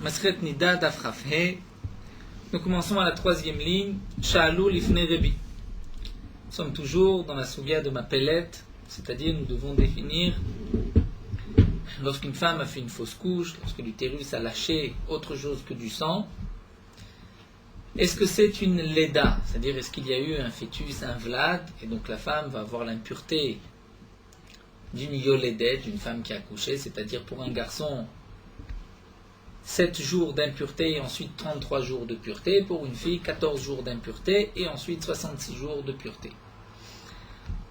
Masret Nida Dafrafhe. Nous commençons à la troisième ligne. Sha'alou lifne Rebi. Nous sommes toujours dans la souga de ma pellette, c'est-à-dire nous devons définir lorsqu'une femme a fait une fausse couche, lorsque l'utérus a lâché autre chose que du sang. Est-ce que c'est une leda, c'est-à-dire est-ce qu'il y a eu un fœtus, un vlad, et donc la femme va avoir l'impureté d'une yoledet, d'une femme qui a accouché, c'est-à-dire pour un garçon 7 jours d'impureté et ensuite 33 jours de pureté, pour une fille 14 jours d'impureté et ensuite 66 jours de pureté.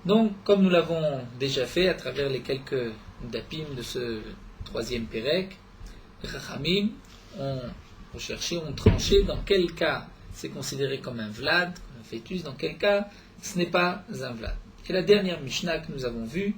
Donc, comme nous l'avons déjà fait à travers les quelques dapim de ce troisième pérec, les Chachamim ont recherché, ont tranché dans quel cas c'est considéré comme un vlad, un fœtus, dans quel cas ce n'est pas un vlad. Et la dernière Mishnah que nous avons vue,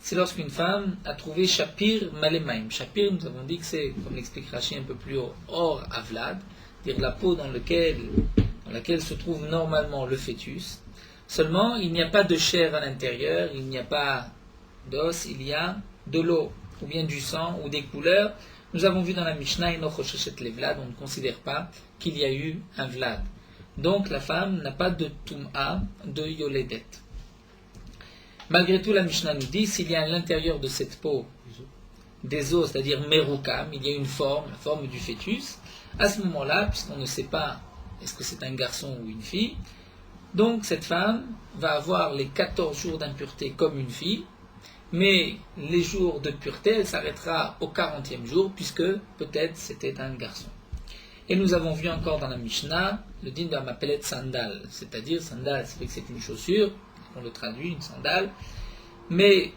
c'est lorsqu'une femme a trouvé Shapir Malemaim. Shapir, nous avons dit que c'est, comme l'explique Rashi un peu plus haut, or avlad, c'est-à-dire la peau dans laquelle se trouve normalement le fœtus. Seulement, il n'y a pas de chair à l'intérieur, il n'y a pas d'os, il y a de l'eau, ou bien du sang, ou des couleurs. Nous avons vu dans la Mishnah, on ne considère pas qu'il y a eu un vlad. Donc la femme n'a pas de tum'a, de yoledet. Malgré tout, la Mishnah nous dit, s'il y a à l'intérieur de cette peau des os, c'est-à-dire merukam, il y a une forme, la forme du fœtus, à ce moment-là, puisqu'on ne sait pas est-ce que c'est un garçon ou une fille, donc cette femme va avoir les 14 jours d'impureté comme une fille, mais les jours de pureté, elle s'arrêtera au 40e jour, puisque peut-être c'était un garçon. Et nous avons vu encore dans la Mishnah le din de la mapelette sandal, c'est-à-dire sandal, c'est vrai que c'est une chaussure, on le traduit, une sandale, mais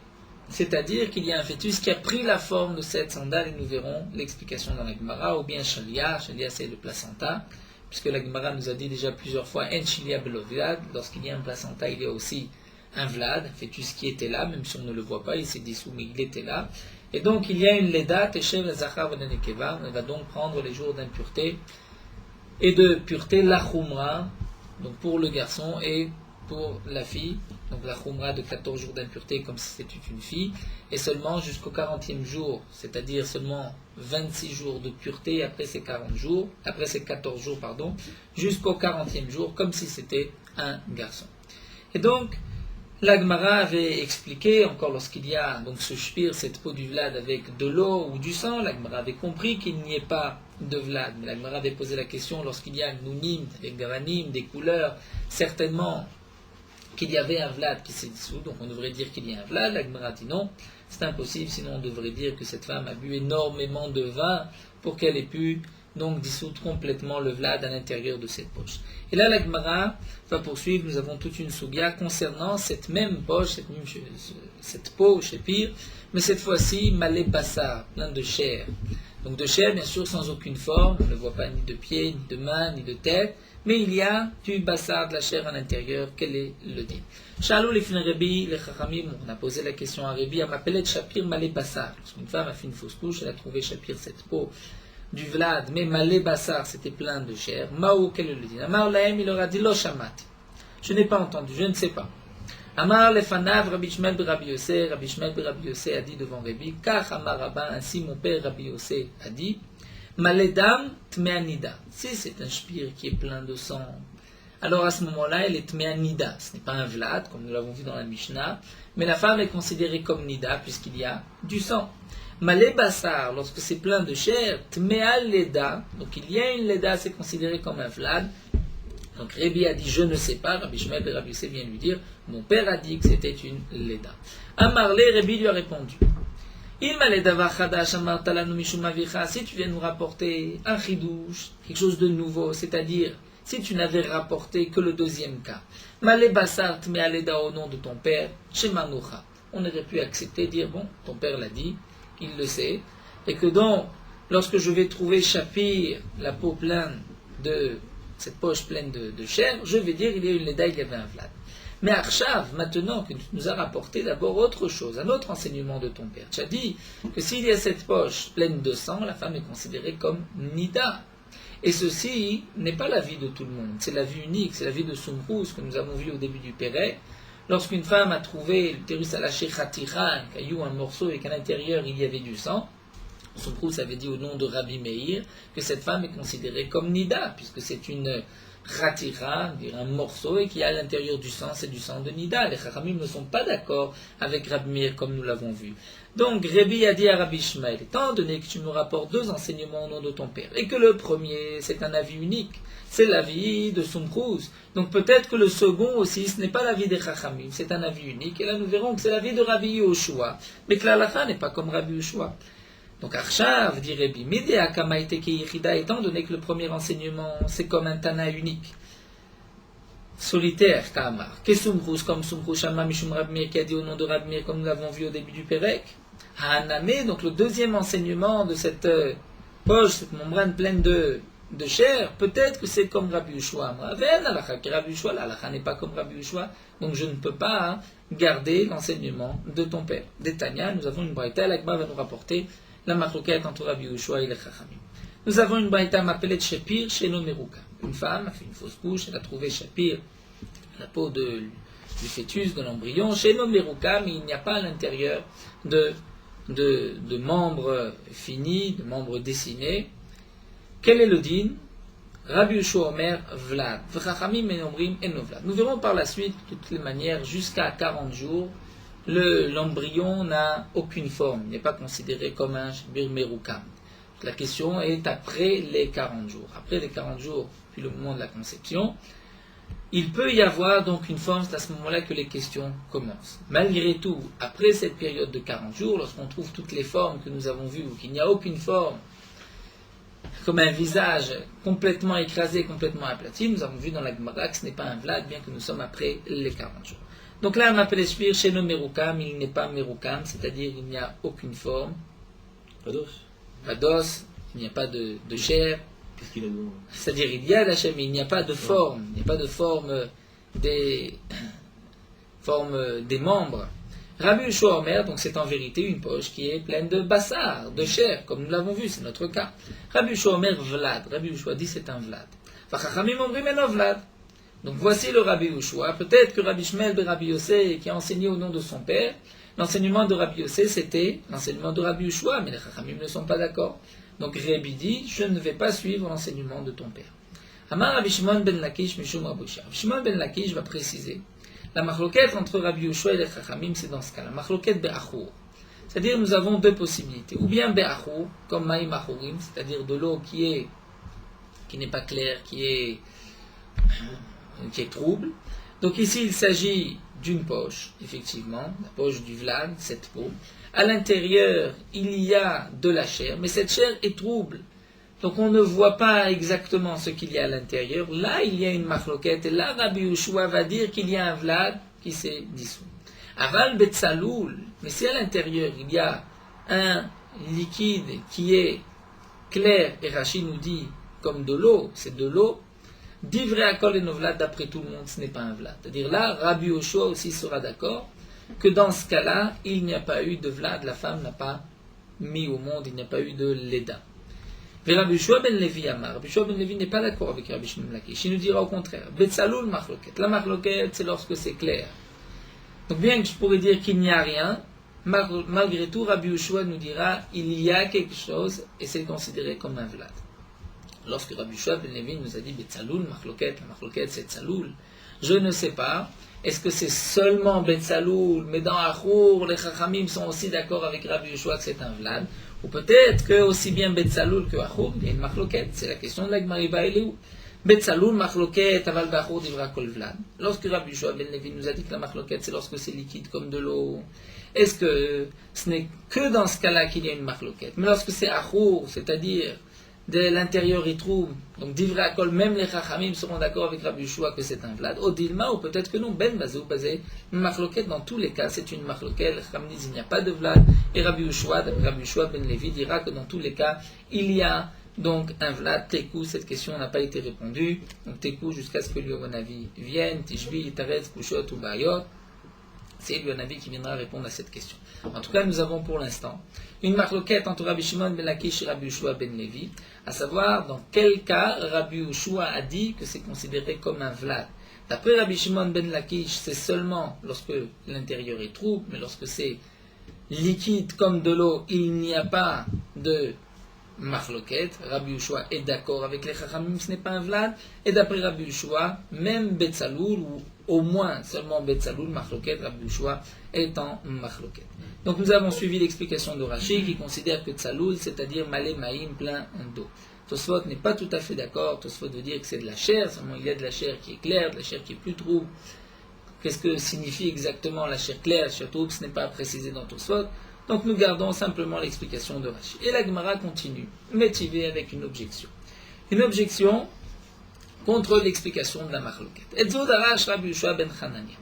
c'est-à-dire qu'il y a un fœtus qui a pris la forme de cette sandale, et nous verrons l'explication dans la Gemara, ou bien Shalia c'est le placenta, puisque la Gemara nous a dit déjà plusieurs fois, En Shilia Beloviad, lorsqu'il y a un placenta, il y a aussi un vlad, un fœtus qui était là, même si on ne le voit pas, il s'est dissous, mais il était là. Et donc il y a une leda, Teshev Zachar Vanenekeva, elle va donc prendre les jours d'impureté et de pureté, la khumra, donc pour le garçon et pour la fille, donc la khumra de 14 jours d'impureté comme si c'était une fille, et seulement jusqu'au 40e jour, c'est-à-dire seulement 26 jours de pureté après ces 14 jours, jusqu'au 40e jour, comme si c'était un garçon. Et donc, la Gemara avait expliqué, encore lorsqu'il y a donc ce shpir, cette peau du vlad avec de l'eau ou du sang, la Gemara avait compris qu'il n'y ait pas de vlad, mais la Gemara avait posé la question lorsqu'il y a nounim, avec gavanim, des couleurs, certainement qu'il y avait un vlad qui s'est dissous, donc on devrait dire qu'il y a un vlad. La Gemara dit non, c'est impossible, sinon on devrait dire que cette femme a bu énormément de vin pour qu'elle ait pu donc dissoudre complètement le vlad à l'intérieur de cette poche. Et là la Gemara va poursuivre, nous avons toute une soubia concernant cette même poche, cette peau chez Pire, mais cette fois-ci malé bassar, plein de chair. Donc de chair bien sûr sans aucune forme, on ne voit pas ni de pied, ni de main, ni de tête, mais il y a du bassar, de la chair à l'intérieur. Quel est le din? Shalou les fin Rebi, les Chachamim, on a posé la question à Rebi, elle m'appelait Shapir malé bassar. Lorsqu'une femme a fait une fausse couche, elle a trouvé Shapir cette peau du vlad, mais malé bassar, c'était plein de chair. Maou, quel est le din? Amar lahem, il aura dit lo shamat. Je n'ai pas entendu, je ne sais pas. Amar lefanav, Rabbi Shmuel be Rabbi Yossé, Rabbi Shmuel be Rabbi Yossé a dit devant Rebi, Kach Amar Rabba, ainsi mon père Rabbi Yossé a dit, Maledam tmeanida. Si c'est un shpir qui est plein de sang, alors à ce moment-là, elle est tmeanida. Ce n'est pas un vlad, comme nous l'avons vu dans la Mishnah, mais la femme est considérée comme nida, puisqu'il y a du sang. Malé bassar, lorsque c'est plein de chair, tmeal leda, donc il y a une leda, c'est considéré comme un vlad. Donc Rabbi a dit je ne sais pas, Rabbi Shmuel et Rabbi Yossé vient lui dire, mon père a dit que c'était une leda. Amarlé, Rabbi lui a répondu, si tu viens nous rapporter un chidouche, quelque chose de nouveau, c'est-à-dire si tu n'avais rapporté que le deuxième cas, malé bassar tmeal leda au nom de ton père, shemanucha, on aurait pu accepter, dire bon, ton père l'a dit, il le sait, et que donc, lorsque je vais trouver Shapir, la peau pleine de cette poche pleine de chair, je vais dire il y a une leda, il y avait un vlad. Mais Arshav, maintenant que tu nous as rapporté d'abord autre chose, un autre enseignement de ton père, tu as dit que s'il y a cette poche pleine de sang, la femme est considérée comme nida. Et ceci n'est pas la vie de tout le monde, c'est la vie unique, c'est la vie de Sumrous que nous avons vu au début du Pérec. Lorsqu'une femme a trouvé l'utérus à lâcher khatira, un caillou, un morceau, et qu'à l'intérieur il y avait du sang, Soumrouz avait dit au nom de Rabbi Meir que cette femme est considérée comme Nida, puisque c'est une Ratira, un morceau, et qui a à l'intérieur du sang, c'est du sang de Nida. Les Chachamim ne sont pas d'accord avec Rabbi Meir comme nous l'avons vu. Donc Rabbi a dit à Rabbi Ishmael, étant donné que tu me rapportes deux enseignements au nom de ton père, et que le premier c'est un avis unique, c'est l'avis de Soumrouz, donc peut-être que le second aussi, ce n'est pas l'avis des Chachamim, c'est un avis unique, et là nous verrons que c'est l'avis de Rabbi Yoshua, mais que l'Halacha n'est pas comme Rabbi Yoshua. Donc Arshav, dit Rabbi, Midea Kamaite Keichida, étant donné que le premier enseignement c'est comme un Tana unique, solitaire, Kamar, Kesumrous, comme Sumrous Shama Mishum Rabbi Meir, qui a dit au nom de Rabbi Meir, comme nous l'avons vu au début du Pérec, Haname, donc le deuxième enseignement de cette poche, cette membrane pleine de chair, peut-être que c'est comme Rabbi Yoshua. Rabbi Yoshua, l'Alacha n'est pas comme Rabbi Yoshua, donc je ne peux pas garder l'enseignement de ton père. D'Etania, nous avons une braïta, l'Agma va nous rapporter la machloket entre Rabbi Yoshua et les Chachamim. Nous avons une braïta appelée Shapir chez Meruka. Une femme a fait une fausse couche, elle a trouvé Shapir, la peau du fœtus, de l'embryon, chez Meruka, mais il n'y a pas à l'intérieur de membres finis, de membres dessinés. Quel est le din? Rabbi Yoshua Omer Vlad. V'chachamim menomrim eno Vlad. Nous verrons par la suite, de toutes les manières, jusqu'à 40 jours, l'embryon n'a aucune forme, il n'est pas considéré comme un shbir merukam. La question est après les 40 jours. Après les 40 jours, puis le moment de la conception, il peut y avoir donc une forme, c'est à ce moment-là que les questions commencent. Malgré tout, après cette période de 40 jours, lorsqu'on trouve toutes les formes que nous avons vues, ou qu'il n'y a aucune forme, comme un visage complètement écrasé, complètement aplati, nous avons vu dans la Gemara que ce n'est pas un vlad, bien que nous sommes après les 40 jours. Donc là, on appelle Shpir chez nos Merukam, il n'est pas Merukam, c'est-à-dire il n'y a aucune forme. Pas d'os. Pas d'os, il n'y a pas de chair. Qu'est-ce qu'il a dedans? C'est-à-dire il y a la chair, mais il n'y a pas de forme. Il n'y a pas de forme des membres. Rabbi Yoshua Omer, donc c'est en vérité une poche qui est pleine de bassar, de chair, comme nous l'avons vu, c'est notre cas. Rabbi Yoshua Omer Vlad. Rabbi Yoshua dit c'est un Vlad. Vachachamim omrim eno Vlad. Donc voici le Rabbi Yoshua. Peut-être que Rabbi Shmuel ben Rabbi Yossé, qui a enseigné au nom de son père, l'enseignement de Rabbi Yossé c'était l'enseignement de Rabbi Yoshua, mais les Chachamim ne sont pas d'accord. Donc Rabbi dit, je ne vais pas suivre l'enseignement de ton père. Amar Rabbi Shimon ben Lakish Mishum Rabbi Shimon. Shimon ben Lakish va préciser. La machloket entre Rabbi Yoshua et les Chachamim, c'est dans ce cas. La machloket be'achur. C'est-à-dire, nous avons deux possibilités. Ou bien be'achur, comme maïm achurim, c'est-à-dire de l'eau qui n'est pas claire, qui est trouble. Donc ici, il s'agit d'une poche, effectivement, la poche du vlad, cette peau. À l'intérieur, il y a de la chair, mais cette chair est trouble. Donc on ne voit pas exactement ce qu'il y a à l'intérieur. Là, il y a une machloket, et là, Rabbi Yoshua va dire qu'il y a un vlad qui s'est dissous. Aval betzaloul, mais si à l'intérieur il y a un liquide qui est clair, et Rashi nous dit comme de l'eau, c'est de l'eau, divrei akol et novlad, d'après tout le monde, ce n'est pas un vlad. C'est-à-dire là, Rabbi Yoshua aussi sera d'accord que dans ce cas-là, il n'y a pas eu de vlad, la femme n'a pas mis au monde, il n'y a pas eu de leda. Mais Rabbi Yoshua ben Levi Amar, Rabbi Yoshua ben Levi n'est pas d'accord avec Rabbi Shimon ben Lakish, il nous dira au contraire, betzaloul machloket. La machloket, c'est lorsque c'est clair. Donc bien que je pourrais dire qu'il n'y a rien, malgré tout, Rabbi Yoshua nous dira il y a quelque chose et c'est considéré comme un vlad. Lorsque Rabbi Yoshua ben Levi nous a dit betzaloul machloket, la machloket c'est tzaloul, je ne sais pas. Est-ce que c'est seulement betzaloul, mais dans Achour, les Chachamim sont aussi d'accord avec Rabbi Yoshua que c'est un vlad? Ou peut-être que aussi bien betzaloul que Achour, il y a une machloket. C'est la question de la Gemara elle est où? Betzaloul, machloket, aval b'Achour divra kol vlad. Lorsque Rabbi Yoshua ben Levi nous a dit que la machloket c'est lorsque c'est liquide comme de l'eau, est-ce que ce n'est que dans ce cas-là qu'il y a une machloket? Mais lorsque c'est Achour, c'est-à-dire de l'intérieur il trouve, donc d'ivra kol, même les Chachamim seront d'accord avec Rabbi Yoshua que c'est un vlad, Odilma, ou peut-être que non, ben bazou bazé, une machloket, dans tous les cas c'est une machloket, les Chachamim disent il n'y a pas de vlad, et Rabbi Yoshua ben Levi dira que dans tous les cas il y a donc un vlad, tekou, cette question n'a pas été répondue, donc tekou jusqu'à ce que l'Yonavi vienne, tishbi, taretz, kushot ou bayot, c'est l'Yonavi qui viendra répondre à cette question. En tout cas, nous avons pour l'instant une machloket entre Rabbi Shimon ben Lakish et Rabbi Yoshua ben Levi, à savoir dans quel cas Rabbi Yoshua a dit que c'est considéré comme un vlad. D'après Rabbi Shimon ben Lakish, c'est seulement lorsque l'intérieur est trouble, mais lorsque c'est liquide comme de l'eau, il n'y a pas de Marloquet. Rabbi Yehoshua est d'accord avec les Chachamim, ce n'est pas un Vlad. Et d'après Rabbi Yehoshua, même Betzaloul, ou au moins seulement Betzaloul, Marloquet, Rabbi Yehoshua est en Marloquet. Donc nous avons suivi l'explication de Rashi qui considère que Tzaloul, c'est-à-dire Malé Maïm, plein d'eau. Tosfot n'est pas tout à fait d'accord. Tosfot veut dire que c'est de la chair, seulement il y a de la chair qui est claire, de la chair qui est plus trouble. Qu'est-ce que signifie exactement la chair claire, la chair trouble, ce n'est pas précisé dans Tosfot. Donc nous gardons simplement l'explication de Rashi. Et la Gemara continue, motivée avec une objection. Une objection contre l'explication de la Marloquet. Et Zodarash Rabbi Yehoshua ben Hanania.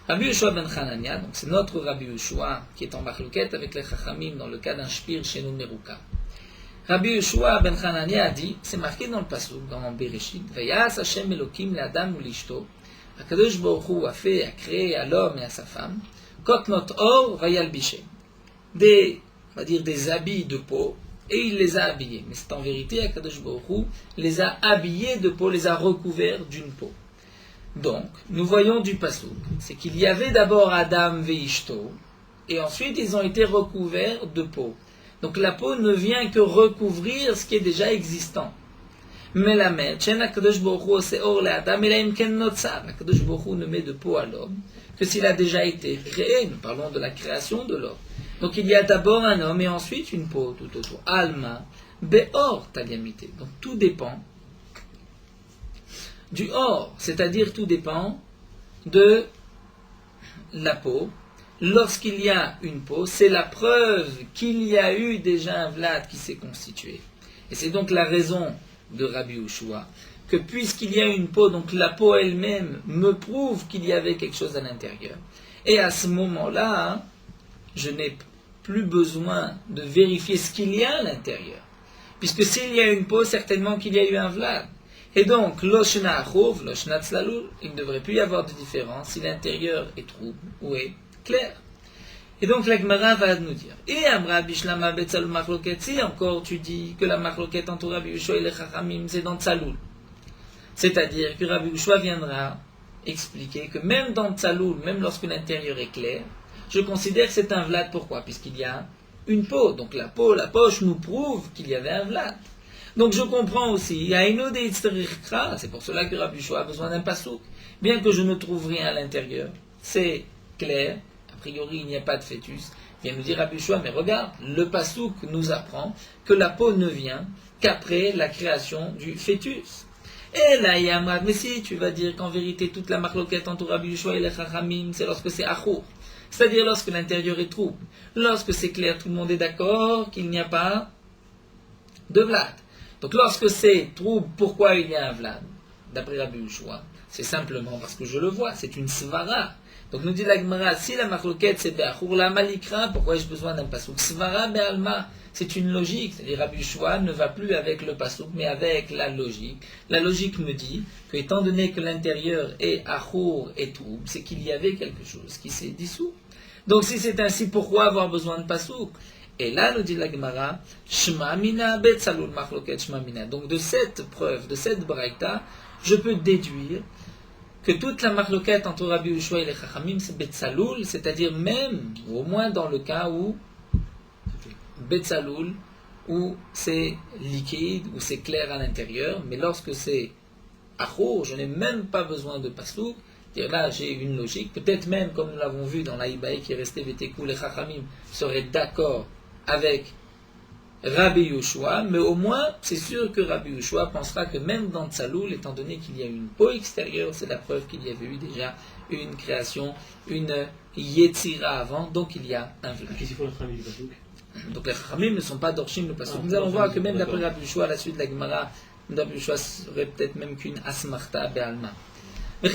Rabbi Yehoshua ben Hanania, donc c'est notre Rabbi Yehoshua qui est en Marloquet avec les Chachamim dans le cas d'un Shpir chez nous Meruka. Rabbi Yehoshua ben Hanania a dit, c'est marqué dans le Pasuk, dans Bereshit, Vayas Hashem Elokim l'Adam ou l'Ishto, Akadosh Baruch Hu a fait, a créé à l'homme et à sa femme, Kotnot Or Vayalbishem. On va dire des habits de peau, et il les a habillés. Mais c'est en vérité, Akadosh Baruch Hu les a habillés de peau, les a recouverts d'une peau. Donc, nous voyons du Pasuk, c'est qu'il y avait d'abord Adam veishto, et ensuite ils ont été recouverts de peau. Donc la peau ne vient que recouvrir ce qui est déjà existant. Mais la mère, Akadosh Baruch Hu c'est or le Adam, et là imken notzar. Akadosh Baruch Hu ne met de peau à l'homme que s'il a déjà été créé. Nous parlons de la création de l'homme. Donc il y a d'abord un homme et ensuite une peau tout autour. Alma, beor taliamité. Donc tout dépend du or, c'est-à-dire tout dépend de la peau. Lorsqu'il y a une peau, c'est la preuve qu'il y a eu déjà un vlad qui s'est constitué. Et c'est donc la raison de Rabbi Yehoshua, que puisqu'il y a une peau, donc la peau elle-même me prouve qu'il y avait quelque chose à l'intérieur. Et à ce moment-là, je n'ai plus besoin de vérifier ce qu'il y a à l'intérieur. Puisque s'il y a une peau, certainement qu'il y a eu un vlad. Et donc, loshna achouv, loshna tzlaloul, il ne devrait plus y avoir de différence si l'intérieur est trouble ou est clair. Et donc, la Gemara va nous dire, et Amra bishlama betzaloul machloket, si encore tu dis que la machloket entre Rabbi Yehoshua et les Chachamim, c'est dans Tzaloul. C'est-à-dire que Rabbi Yehoshua viendra expliquer que même dans Tzaloul, même lorsque l'intérieur est clair, je considère que c'est un vlad. Pourquoi? Puisqu'il y a une peau. Donc la peau, la poche nous prouve qu'il y avait un vlad. Donc je comprends aussi, c'est pour cela que Rabbi Yehoshua a besoin d'un pasouk. Bien que je ne trouve rien à l'intérieur, c'est clair, a priori il n'y a pas de fœtus. Vient nous dire Rabbi Yehoshua, mais regarde, le pasouk nous apprend que la peau ne vient qu'après la création du fœtus. Et là, il y a un mais si tu vas dire qu'en vérité toute la marloquette entre Rabbi Yehoshua et les Chachamim, c'est lorsque c'est achour. C'est-à-dire lorsque l'intérieur est trouble. Lorsque c'est clair, tout le monde est d'accord qu'il n'y a pas de vlad. Donc lorsque c'est trouble, pourquoi il y a un vlad? D'après Rabbi Yehoshua, c'est simplement parce que je le vois, c'est une svara. Donc nous dit la Gemara, si la marloquette c'est be'achour la malikra, pourquoi ai-je besoin d'un pasouk? Svara be'alma, c'est une logique. C'est-à-dire Rabbi Yehoshua ne va plus avec le pasouk, mais avec la logique. La logique me dit que étant donné que l'intérieur est achour et trouble, c'est qu'il y avait quelque chose qui s'est dissous. Donc si c'est ainsi, pourquoi avoir besoin de pasouk? Et là, nous dit la Gemara, Shma mina betzaloul machloket shma mina. Donc de cette preuve, de cette braïta, je peux déduire que toute la machloket entre Rabbi Yehoshua et les Chachamim, c'est betzaloul, c'est-à-dire même, ou au moins dans le cas où betzaloul, où c'est liquide, où c'est clair à l'intérieur, mais lorsque c'est achour, je n'ai même pas besoin de pasouk. Là, j'ai une logique, peut-être même, comme nous l'avons vu dans l'Aïbaï qui est resté Vétékou, les Chachamim seraient d'accord avec Rabbi Yehoshua, mais au moins, c'est sûr que Rabbi Yehoshua pensera que même dans Tzaloul, étant donné qu'il y a une peau extérieure, c'est la preuve qu'il y avait eu déjà une création, une Yetzira avant, donc il y a un vlad. Qu'est-ce qu'il faut le travail du Pasouk? Donc les Chachamim ne sont pas d'Orchim le Pasouk. Nous allons voir que même d'après Rabbi Yehoshua, à la suite de la Gemara, Rabbi Yehoshua serait peut-être même qu'une Asmarta Be'alma. De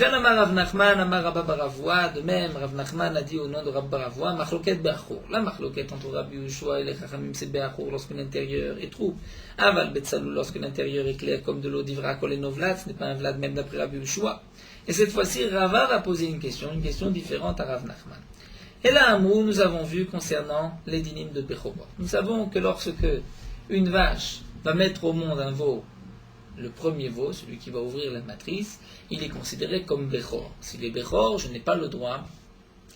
même, Rav Nachman a dit au nom de Rav Baravoua, Machloket Be'achour. La Machloket entre Rabbi Yehoshua et les Chachamim, c'est Be'achour lorsque l'intérieur est trouble. Aval Betzaloul lorsque l'intérieur est clair comme de l'eau d'Ivra Kol et Novlat, ce n'est pas un Vlad même d'après Rabbi Yehoshua. Et cette fois-ci, Rava va poser une question différente à Rav Nachman. Et là, un mot, nous avons vu concernant les dynimes de Bechorot. Nous savons que lorsque une vache va mettre au monde un veau, le premier veau, celui qui va ouvrir la matrice, il est considéré comme Bechor. S'il est Bechor, je n'ai pas le droit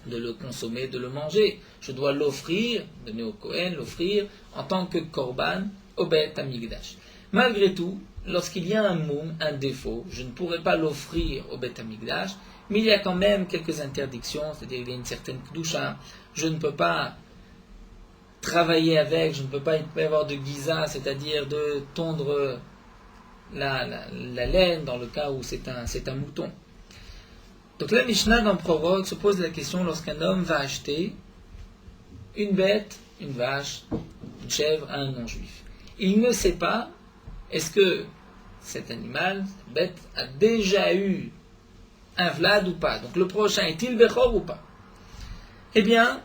de le consommer, de le manger. Je dois l'offrir, donner au Kohen, l'offrir en tant que korban au Beit Hamikdash. Malgré tout, lorsqu'il y a un moum, un défaut, je ne pourrais pas l'offrir au Beit Hamikdash, mais il y a quand même quelques interdictions, c'est-à-dire il y a une certaine kedusha, je ne peux pas travailler avec, je ne peux pas y avoir de giza, c'est-à-dire de tondre la laine dans le cas où c'est un mouton. Donc la Mishnah dans Prorogue se pose la question lorsqu'un homme va acheter une bête, une vache, une chèvre à un non-juif. Il ne sait pas est-ce que cet animal, cette bête, a déjà eu un vlad ou pas. Donc le prochain est-il bechor ou pas? Eh bien,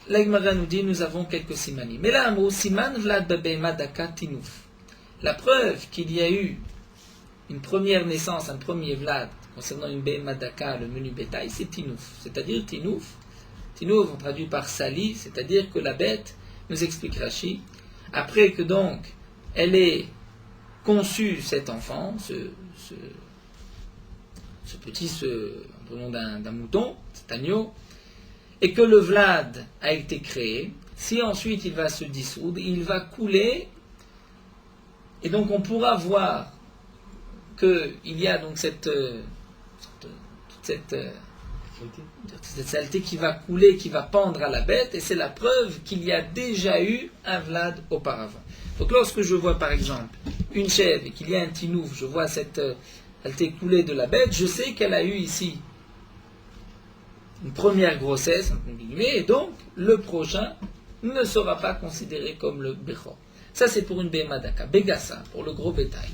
la Gemara nous dit nous avons quelques simanim. Mais là un mot, siman vlad babema daka tinouf. La preuve qu'il y a eu une première naissance, un premier vlad, concernant une behema daka, le menu bétail, c'est tinouf. C'est-à-dire tinouf. Tinouf, on traduit par sali, c'est-à-dire que la bête, nous explique Rashi, après que donc elle ait conçu cet enfant, ce nom d'un mouton, cet agneau, et que le vlad a été créé, si ensuite il va se dissoudre, il va couler, et donc on pourra voir qu'il y a donc cette saleté qui va couler, qui va pendre à la bête, et c'est la preuve qu'il y a déjà eu un vlad auparavant. Donc lorsque je vois par exemple une chèvre et qu'il y a un tinouf, je vois cette saleté couler de la bête, je sais qu'elle a eu ici une première grossesse, et donc le prochain ne sera pas considéré comme le bechor. Ça c'est pour une behema daka. Begassa, pour le gros bétail.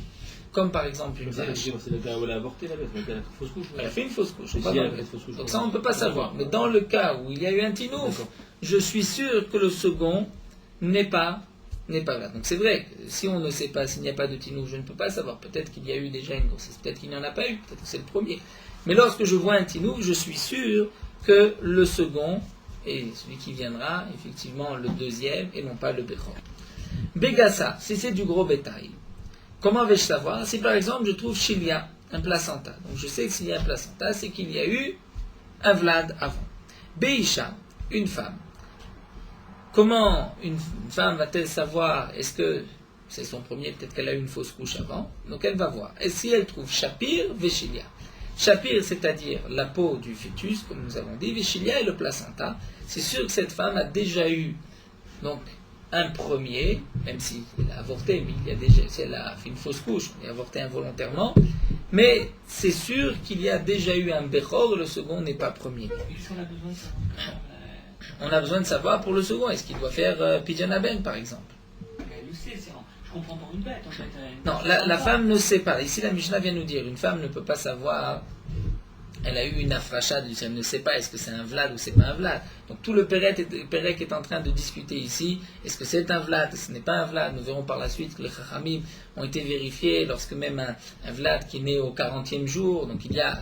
Comme par exemple une vache. Elle a avorté la bête, elle a fait une fausse couche. Elle a fait une fausse couche. Donc ça on ne peut peut pas savoir. Mais dans le cas où il y a eu un tinouf, je suis sûr que le second n'est pas là. Donc c'est vrai, si on ne sait pas, s'il n'y a pas de tinouf, je ne peux pas savoir. Peut-être qu'il y a eu déjà une grossesse, peut-être qu'il n'y en a pas eu, peut-être que c'est le premier. Mais lorsque je vois un tinouf, je suis sûr que le second est celui qui viendra, effectivement le deuxième, et non pas le bechor. Begassa, si c'est du gros bétail. Comment vais-je savoir? Si par exemple je trouve Chilia, un placenta. Donc je sais que s'il y a un placenta, c'est qu'il y a eu un vlad avant. Beisha, une femme. Comment une femme va-t-elle savoir? Est-ce que c'est son premier? Peut-être qu'elle a eu une fausse couche avant. Donc elle va voir. Et si elle trouve Shapir, Veshilia. Shapir, c'est-à-dire la peau du fœtus, comme nous avons dit. Veshilia est le placenta. C'est sûr que cette femme a déjà eu donc un premier, même si elle a avorté, mais il y a déjà, si elle a fait une fausse couche, elle a avorté involontairement, mais c'est sûr qu'il y a déjà eu un bechor, le second n'est pas premier. On a besoin de savoir pour le second, est-ce qu'il doit faire pidyon haben par exemple? Elle le sait, je comprends pour une bête en fait. Non, la femme ne sait pas. Ici la Mishnah vient nous dire, une femme ne peut pas savoir. Elle a eu une afracha, elle ne sait pas est-ce que c'est un vlad ou c'est pas un vlad. Donc tout le Pérec est en train de discuter ici, est-ce que c'est un vlad, ce n'est pas un vlad. Nous verrons par la suite que les chachamim ont été vérifiés lorsque même un vlad qui est né au 40e jour, donc il y a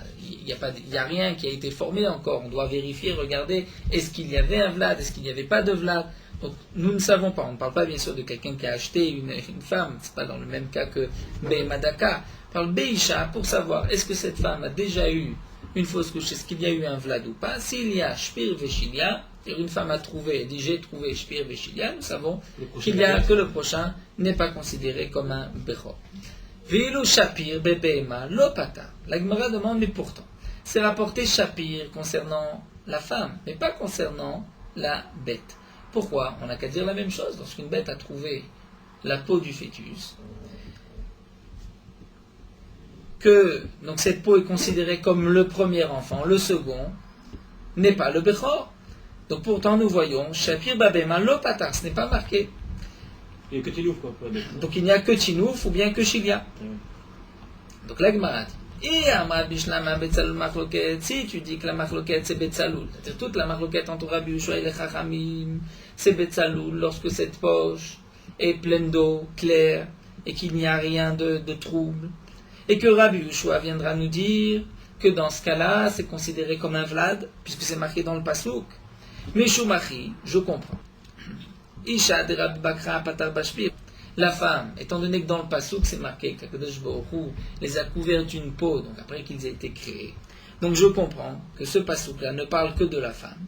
rien qui a été formé encore. On doit vérifier, regarder, est-ce qu'il y avait un vlad, est-ce qu'il n'y avait pas de vlad. Donc nous ne savons pas, on ne parle pas bien sûr de quelqu'un qui a acheté une femme, c'est pas dans le même cas que behema daka. On parle beisha pour savoir est-ce que cette femme a déjà eu une fausse couche, est-ce qu'il y a eu un vlad ou pas? S'il y a shpir veshilia, une femme a trouvé, elle dit j'ai trouvé shpir veshilia, nous savons qu'il y a que le prochain n'est pas considéré comme un bechor. Veilu shapir bebema lopata. La Gemara demande mais pourtant, c'est rapporté shapir concernant la femme, mais pas concernant la bête. Pourquoi? On n'a qu'à dire la même chose. Lorsqu'une bête a trouvé la peau du fœtus, que donc cette peau est considérée comme le premier enfant, le second n'est pas le bechor. Donc pourtant nous voyons Shapir Babema Lopatar, ce n'est pas marqué. Il n'y a que Tinouf quoi pour la bête. Donc il n'y a que Tinouf ou bien que Shilia. Donc la Gemara dit, si tu dis que la machloket c'est Betzaloul, c'est-à-dire toute la machloket entre Rabbi Yehoshua et les Chachamim, c'est Betzaloul lorsque cette poche est pleine d'eau claire et qu'il n'y a rien de trouble. Et que Rabbi Yehoshua viendra nous dire que dans ce cas-là, c'est considéré comme un vlad, puisque c'est marqué dans le pasouk. Mais Shumachi, je comprends. Isha de Rabbi Bakra Patar Bashpir. La femme, étant donné que dans le pasouk, c'est marqué qu'Akadosh Baruch Hu les a couverts d'une peau, donc après qu'ils aient été créés. Donc je comprends que ce pasouk-là ne parle que de la femme.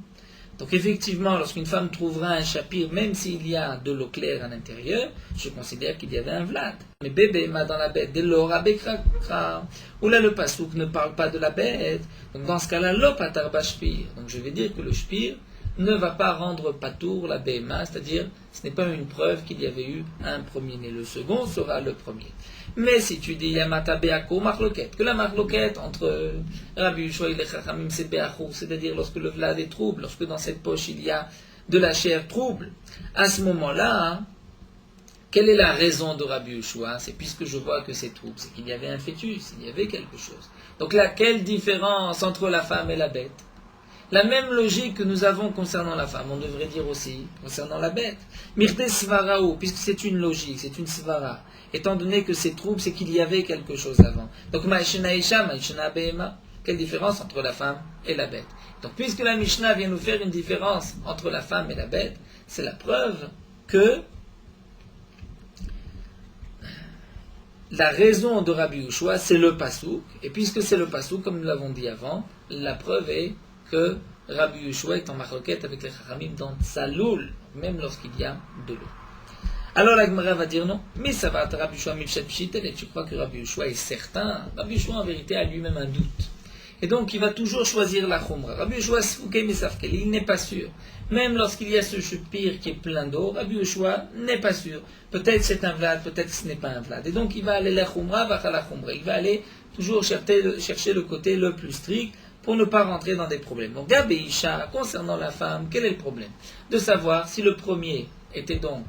Donc effectivement, lorsqu'une femme trouvera un chapir, même s'il y a de l'eau claire à l'intérieur, je considère qu'il y avait un vlad. Mais bébé m'a dans la bête, dès lors abekrakra. Ou là le pasouk ne parle pas de la bête. Donc dans ce cas-là, l'opatar bashpir. Donc je vais dire que le shpir ne va pas rendre patour la béma, c'est-à-dire ce n'est pas une preuve qu'il y avait eu un premier-né. Le second sera le premier. Mais si tu dis Yamata Beako Marloket, que la Marloket entre Rabbi Yehoshua et les Chachamim c'est Beachou, c'est-à-dire lorsque le vlad est trouble, lorsque dans cette poche il y a de la chair trouble, à ce moment-là, quelle est la raison de Rabbi Yehoshua? C'est puisque je vois que c'est trouble, c'est qu'il y avait un fœtus, il y avait quelque chose. Donc là, quelle différence entre la femme et la bête? La même logique que nous avons concernant la femme, on devrait dire aussi concernant la bête. Mirte Svaraou, puisque c'est une logique, c'est une Svara. Étant donné que c'est trouble, c'est qu'il y avait quelque chose avant. Donc, Ma'ishena Isha, Ma'ishena Behema. Quelle différence entre la femme et la bête? Donc, puisque la Mishnah vient nous faire une différence entre la femme et la bête, c'est la preuve que la raison de Rabbi Yehoshua, c'est le pasouk. Et puisque c'est le pasouk, comme nous l'avons dit avant, la preuve est que Rabbi Yehoshua est en marloquette avec les Chachamim dans Tzaloul, même lorsqu'il y a de l'eau. Alors la Gemara va dire non, mais ça va, Rabbi Yehoshua Mipshat Pshitel, et tu crois que Rabbi Yehoshua est certain? Rabbi Yehoshua en vérité a lui-même un doute. Et donc il va toujours choisir la Khumra. Rabbi Yehoshua Sfouké Misafkel, il n'est pas sûr. Même lorsqu'il y a ce chupir qui est plein d'eau, Rabbi Yehoshua n'est pas sûr. Peut-être c'est un vlad, peut-être ce n'est pas un vlad. Et donc il va aller la Khumra, va la Khumra. Il va aller toujours chercher le côté le plus strict pour ne pas rentrer dans des problèmes. Donc Gabé Isha, concernant la femme, quel est le problème? De savoir si le premier était donc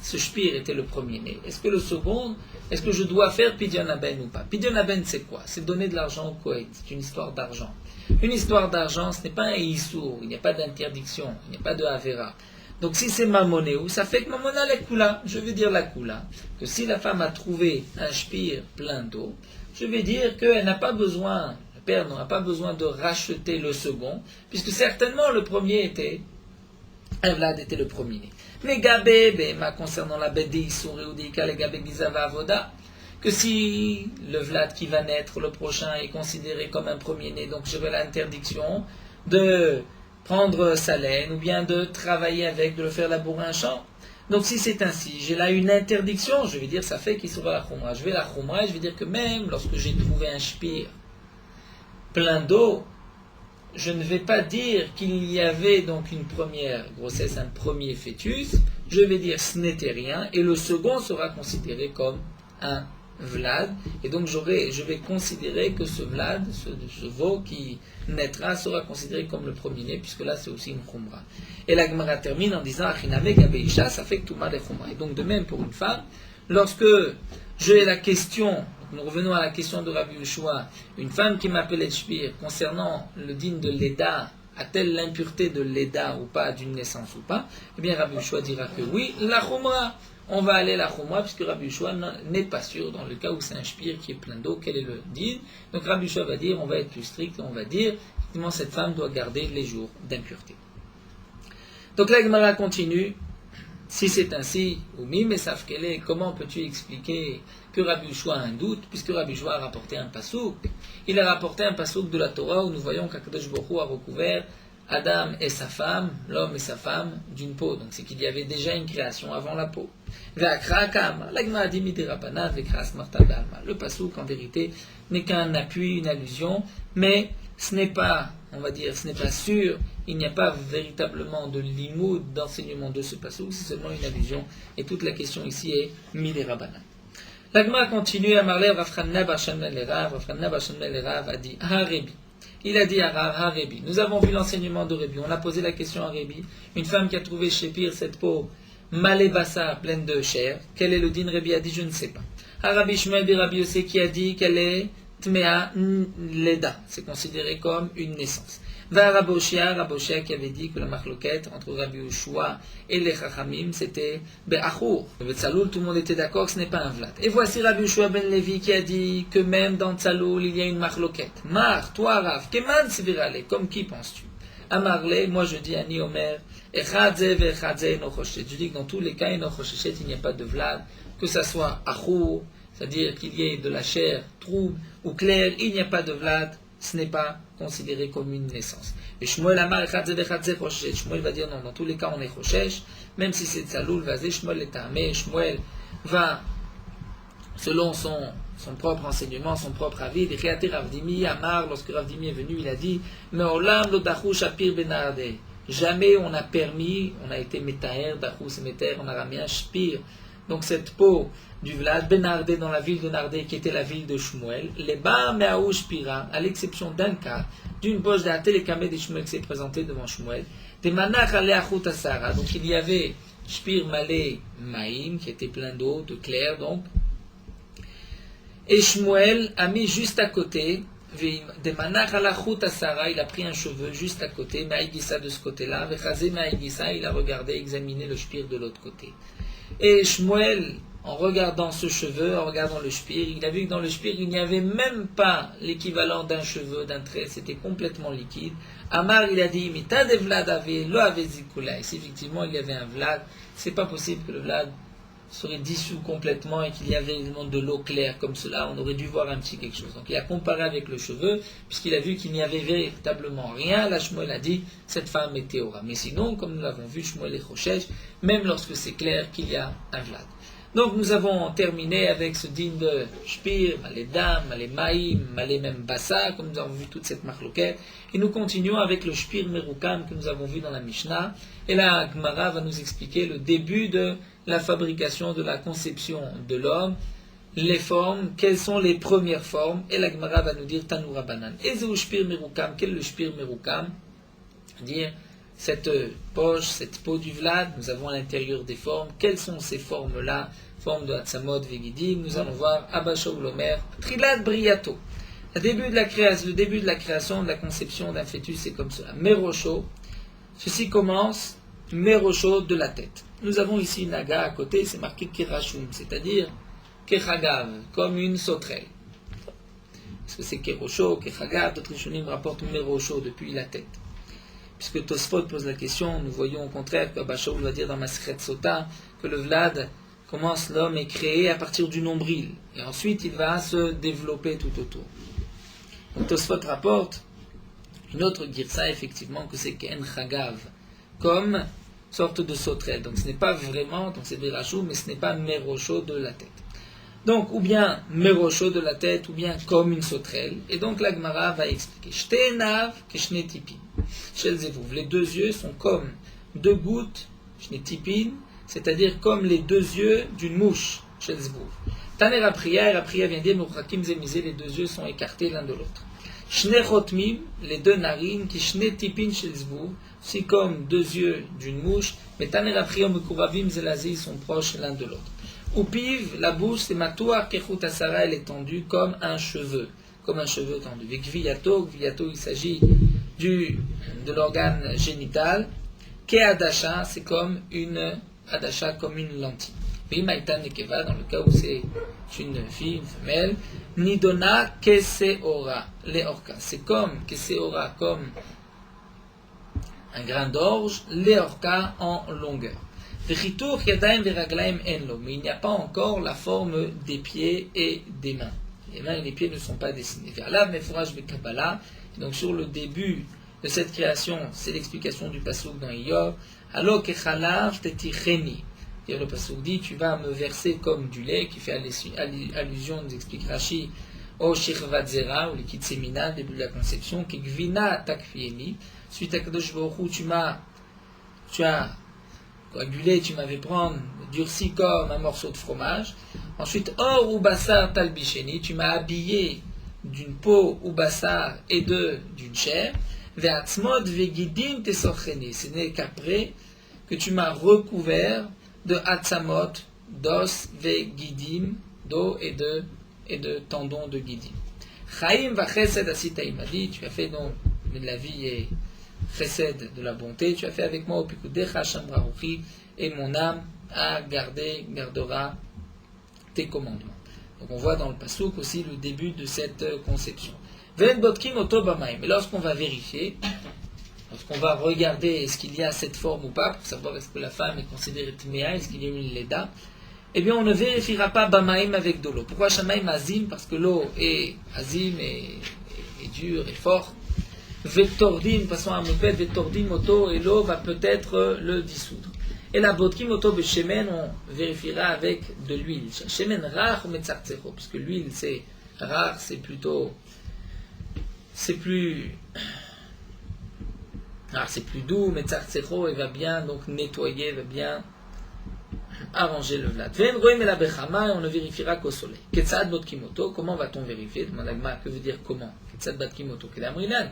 ce shpir était le premier-né. Est-ce que le second, est-ce que je dois faire Pidyon Aben ou pas? Pidyon Aben, c'est quoi? C'est donner de l'argent au Kohen. C'est une histoire d'argent. Une histoire d'argent, ce n'est pas un Issour, il n'y a pas d'interdiction, il n'y a pas de Havera. Donc si c'est Mamonéou, ça fait que Mamona la Kula, je vais dire la Kula, que si la femme a trouvé un shpir plein d'eau, je vais dire qu'elle n'a pas besoin, le père n'aura pas besoin de racheter le second, puisque certainement le premier était, un vlad était le premier-né. Mais Gabé, concernant la bête d'Issour et Oudika, les Gabé Gizava Avoda, que si le Vlad qui va naître, le prochain, est considéré comme un premier-né, donc j'aurai l'interdiction de prendre sa laine ou bien de travailler avec, de le faire labourer un champ. Donc si c'est ainsi, j'ai là une interdiction, je vais dire ça fait qu'il sera la Khumra. Je vais la Khumra et je vais dire que même lorsque j'ai trouvé un shpir plein d'eau, je ne vais pas dire qu'il y avait donc une première grossesse, un premier fœtus, je vais dire ce n'était rien, et le second sera considéré comme un vlad, et donc je vais considérer que ce vlad, ce veau qui naîtra, sera considéré comme le premier-né, puisque là c'est aussi une khumra. Et la Gemara termine en disant Achiname Gabeisha, ça fait que tout mal est khumra. Et donc de même pour une femme, lorsque j'ai la question, nous revenons à la question de Rabbi Yehoshua, une femme qui m'appelait Shpir, concernant le din de l'Eda, a-t-elle l'impureté de l'Eda ou pas, d'une naissance ou pas? Eh bien Rabbi Yehoshua dira que oui, la khumra. On va aller la khumra, puisque Rabbi Yehoshua n'est pas sûr, dans le cas où c'est un shpir qui est plein d'eau, quel est le din. Donc Rabbi Yehoshua va dire, on va être plus strict, on va dire, effectivement cette femme doit garder les jours d'impureté. Donc la Gemara continue. Si c'est ainsi, comment peux-tu expliquer que Rabbi Yehoshua a un doute, puisque Rabbi Yehoshua a rapporté un pasouk? Il a rapporté un pasouk de la Torah où nous voyons qu'Akadosh Baruch Hu a recouvert Adam et sa femme, l'homme et sa femme, d'une peau. Donc c'est qu'il y avait déjà une création avant la peau. Le pasouk, en vérité, n'est qu'un appui, une allusion, mais ce n'est pas, on va dire, ce n'est pas sûr, il n'y a pas véritablement de limoud, d'enseignement de ce pasouk, c'est seulement une allusion, et toute la question ici est Midei Rabbanan. L'Agma continue à parler, Rafranna Barchanel Erav a dit Harebi. Il a dit à Harebi. Nous avons vu l'enseignement de Rébi. On a posé la question à Rébi. Une femme qui a trouvé chez Pire cette peau malébassa, pleine de chair. Quel est le din? Rébi a dit, je ne sais pas. Arabi Shmuel Birabi Yosef qui a dit qu'elle est Tmea Leda. C'est considéré comme une naissance. Va Raboshia qui avait dit que la marloquette entre Rabbi Yehoshua et les Chachamim c'était Be'achur. Le Tzaloul, tout le monde était d'accord que ce n'est pas un vlad. Et voici Rabbi Yehoshua ben Levi qui a dit que même dans Tzaloul il y a une marloquette. Mar, toi Rav, Keman Svirale, comme qui penses-tu? Amarle, moi je dis Ani Omer, Echadze ve'echadze enochoshechet. Je dis que dans tous les cas, enochoshechet, il n'y a pas de vlad, que ça soit achur, c'est-à-dire qu'il y ait de la chair trouble ou claire, il n'y a pas de vlad ce n'est pas considéré comme une naissance. Et Shmuel Amar Echadze Vechadze Choshesh. Shmuel va dire non, dans tous les cas on est Choshesh, même si c'est Tzaloul, Vazé, Shmuel est Tamé. Shmuel va, selon son propre enseignement, son propre avis, Dechiate Ravdimi Amar, lorsque Ravdimi est venu, il a dit Meolam lo dachu shapir benarde. Jamais on a permis, on a été Metaher, Dachu c'est Meter en araméen, Shpir. Donc cette peau du Vlad, Benardé dans la ville de Nardé, qui était la ville de Shmuel, les Ba Meaou Shpira, à l'exception d'un cas, d'une poche d'Atel et Kamé de Shmuel qui s'est présenté devant Shmuel, des Manach Aleachut Asara, donc il y avait Shpir Malé Maïm, qui était plein d'eau, de clair donc, et Shmuel a mis juste à côté, des Manach Aleachut Asara, il a pris un cheveu juste à côté, Maïgissa de ce côté-là, Vechazé Maïgissa, il a regardé, examiné le Shpir de l'autre côté. Et Shmuel, en regardant ce cheveu, en regardant le shpir, il a vu que dans le shpir, il n'y avait même pas l'équivalent d'un cheveu, d'un trait, c'était complètement liquide. Amar, il a dit, Mita de Vlad avait, lo avait zikula. Si effectivement il y avait un Vlad, c'est pas possible que le Vlad serait dissous complètement et qu'il y avait évidemment de l'eau claire comme cela, on aurait dû voir un petit quelque chose. Donc il a comparé avec le cheveu, puisqu'il a vu qu'il n'y avait véritablement rien. Là, Shmuel a dit, cette femme est Théora. Mais sinon, comme nous l'avons vu, Shmuel est Choshesh, même lorsque c'est clair qu'il y a un Vlad. Donc nous avons terminé avec ce din de Shpir, Malé Dam, Malé Maïm, Malé même Bassa, comme nous avons vu toute cette marloquette. Et nous continuons avec le Shpir Merukam que nous avons vu dans la Mishnah. Et la Gemara va nous expliquer le début de la fabrication, de la conception de l'homme, les formes, quelles sont les premières formes. Et la Gemara va nous dire Tanoura Banan. Et le Shpir Merukam, quel est le Shpir Merukam? Dire cette poche, cette peau du Vlad, nous avons à l'intérieur des formes. Quelles sont ces formes-là? Formes de Hatzamot Vegidim. Nous allons voir Abba Shaul Omer, Trilad Briato. Le début de la création, de la conception d'un fœtus, c'est comme cela. Merosho. Ceci commence Merosho de la tête. Nous avons ici une aga à côté, c'est marqué Kerashum, c'est-à-dire Kechagav, comme une sauterelle. Est-ce que c'est Kerosho, Kechagav? D'autres Rishonim rapportent Merosho depuis la tête. Puisque Tosfot pose la question, nous voyons au contraire que Abba Shaul va dire dans Masechet Sota que le Vlad commence, l'homme est créé à partir du nombril. Et ensuite, il va se développer tout autour. Donc Tosfot rapporte une autre girsa, effectivement, que c'est Ken Chagav, comme sorte de sauterelle. Donc ce n'est pas vraiment, donc c'est Berachou, mais ce n'est pas Merosho de la tête. Donc, ou bien Merosho de la tête, ou bien comme une sauterelle. Et donc la Gemara va expliquer. Shtenav keshne tipin. Shel Zevouv. Les deux yeux sont comme deux gouttes, shne tipin, c'est-à-dire comme les deux yeux d'une mouche. Shel Zevouv. Taner Apriya vient dire Mouchakim Zemizé, les deux yeux sont écartés l'un de l'autre. Shne Chotmim, les deux narines, qui shne tipin shel Zevouv, c'est comme deux yeux d'une mouche, mais Taner Apriya Mekuravim Zelazi sont proches l'un de l'autre. Oupiv, la bouche, c'est Matoua Kechut Asara, elle est tendue comme un cheveu tendu. Avec Gviyato, il s'agit de l'organe génital. Keadasha, c'est comme une Adasha, comme une lentille. Vimaïtan Nekeva, dans le cas où c'est une fille, une femelle. Nidona Keseora, Leorka, c'est comme Keseora, comme un grain d'orge, Leorka en longueur. Mais il n'y a pas encore la forme des pieds et des mains. Les mains et les pieds ne sont pas dessinés. Vers là, Mefouraj Bekabbalah. Donc sur le début de cette création, c'est l'explication du passouk dans Iyov. Alo kechalav teticheni. Le passouk dit, tu vas me verser comme du lait, qui fait allusion, nous explique Rashi, au shirvat zera, ou liquide séminal, début de la conception, qui gvina takfieni. Suite à Kadosh Baruch Hu, tu as coagulé, tu m'avais prendre durci comme un morceau de fromage. Ensuite, or ou bassar talbicheni, tu m'as habillé d'une peau ou bassar et d'une chair. Ve'atzmod vegidim tesocheni, ce n'est qu'après que tu m'as recouvert de atzamot, d'os vegidim, d'eau et de tendons de gidim. Chaim va chesed asita, il m'a dit, tu as fait donc de la vie et chesed de la bonté, tu as fait avec moi au pikudecha shambraruchi, et mon âme gardera tes commandements. Donc on voit dans le passouk aussi le début de cette conception. Ven botkim otobamaim. Mais lorsqu'on va vérifier, lorsqu'on va regarder est-ce qu'il y a cette forme ou pas, pour savoir est-ce que la femme est considérée tméa, est-ce qu'il y a une leda, eh bien on ne vérifiera pas bamaim avec de l'eau. Pourquoi shamaim azim? Parce que l'eau est azim et dure et forte. Vetordim, passons à Moupet, Vetordim Oto, et l'eau va peut-être le dissoudre. Et la Bodkim Oto Beshemen, on vérifiera avec de l'huile. Shemen rare ou Metzartzero, parce que l'huile c'est rare, c'est plus. Alors c'est plus doux, mais Tzartzero, il va bien donc nettoyer, il va bien arranger le vlad. On ne vérifiera qu'au soleil. Ketzad Bodkimoto, comment va-t-on vérifier? Demande Agma, que veut dire comment? Ketzad Bodkimoto,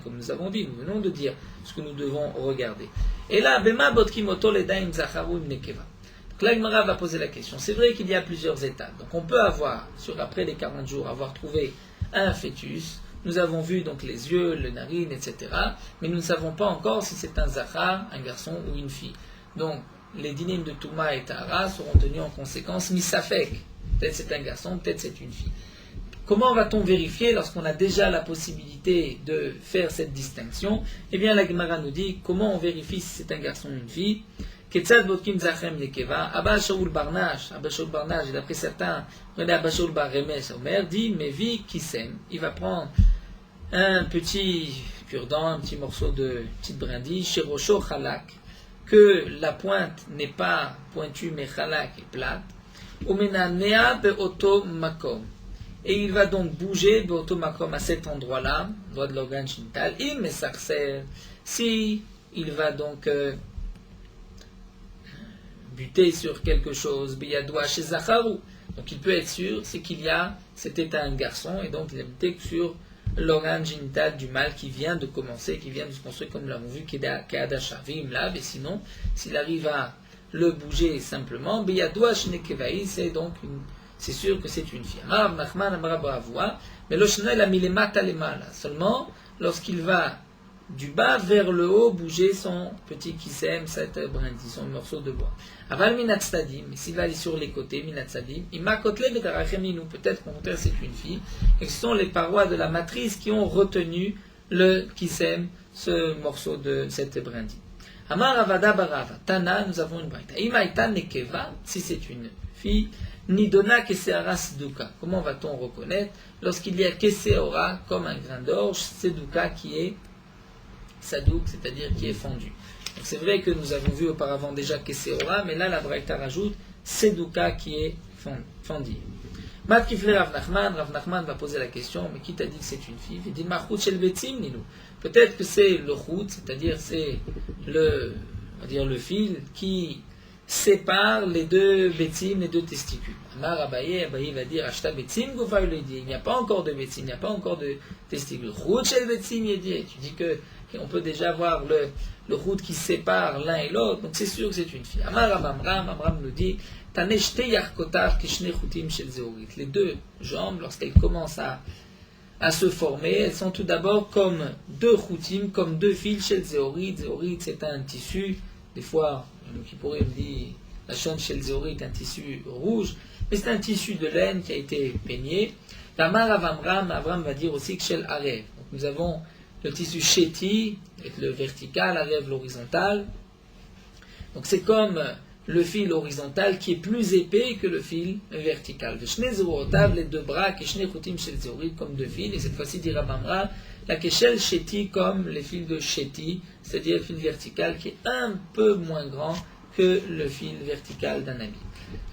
comme nous avons dit, nous venons de dire ce que nous devons regarder. Et là, Bema Bodkimoto Ledaim Zacharu Nekeva. Donc là, Agmara va poser la question. C'est vrai qu'il y a plusieurs étapes. Donc on peut avoir, après les 40 jours, avoir trouvé un fœtus. Nous avons vu donc les yeux, les narines, etc. Mais nous ne savons pas encore si c'est un zachar, un garçon ou une fille. Donc, les dynimes de Touma et Tahara seront tenus en conséquence misafek. Peut-être c'est un garçon, peut-être c'est une fille. Comment va-t-on vérifier lorsqu'on a déjà la possibilité de faire cette distinction? Eh bien, la Gemara nous dit comment on vérifie si c'est un garçon ou une fille. Ketzad Bodkim Zachem Nekeva, Abba Shaul Barnash, et d'après certains, Abba Shaul Bar Remes, Omer, dit Mevi Kisem. Il va prendre un petit cure-dent, un petit morceau de petite brindille, Shirosho Chalak, que la pointe n'est pas pointue mais Chalak est plate, Omenanea Beoto Makom. Et il va donc bouger Beoto Makom à cet endroit-là, endroit de l'organe génital, Il Mesarser, si il va donc buter sur quelque chose, Biyadoua chez Zacharu. Donc il peut être sûr, c'était un garçon, et donc il a buté sur l'organe génital du mâle qui vient de commencer, qui vient de se construire, comme nous l'avons vu, Keadashavim là, mais sinon, s'il arrive à le bouger simplement, Biyadoua chez Nekevaï, c'est sûr que c'est une fille. Amar Nachman Amar Bravua, mais le Shnel a mis les matas les mâles, seulement lorsqu'il va du bas vers le haut, bouger son petit kisem, cette brindille, son morceau de bois. Aval minatzadim, s'il va aller sur les côtés, minatzadim, imakotle betaracheminu, peut-être qu'au contraire c'est une fille, et ce sont les parois de la matrice qui ont retenu le kisem, ce morceau de cette brindille. Amar avada barava, tana, nous avons une braïta. Imaïta nekeva, si c'est une fille, nidona keseara seduka. Comment va-t-on reconnaître lorsqu'il y a keseora, comme un grain d'orge, seduka qui est sadouk, c'est-à-dire qui est fondu. Donc c'est vrai que nous avons vu auparavant déjà Keseora, mais là la Braïta rajoute Seduka qui est fondi. Mat Kifle Rav Nachman va poser la question, mais qui t'a dit que c'est une fille? Il dit Mahrout Shel Betzim Nilou. Peut-être que c'est le rout, c'est-à-dire c'est le fil qui sépare les deux betzim, les deux testicules. Amar Abaye va dire Ashta betzim Goufa, il n'y a pas encore de betzim, il n'y a pas encore de testicules. Rout Shel Betzim Yedi, tu dis que on peut déjà voir le route qui sépare l'un et l'autre, donc c'est sûr que c'est une fille. Amar Amram nous dit Taneshte Yarkotav Kishne Chutim Shel Zeorit. Les deux jambes, lorsqu'elles commencent à se former, elles sont tout d'abord comme deux chutim, comme deux fils Shel Zeorit. Zeorit, c'est un tissu, des fois, qui pourrait me dire la chaîne Shel Zeorit est un tissu rouge, mais c'est un tissu de laine qui a été peigné. Amar Avram va dire aussi que Shel Arev. Donc nous avons le tissu chéti, avec le vertical, arrive l'horizontal. Donc c'est comme le fil horizontal qui est plus épais que le fil vertical. Les deux bras, comme deux fils, et cette fois-ci dit Rabamra, la keshel chéti comme les fils de chéti, c'est-à-dire le fil vertical qui est un peu moins grand que le fil vertical d'un habit.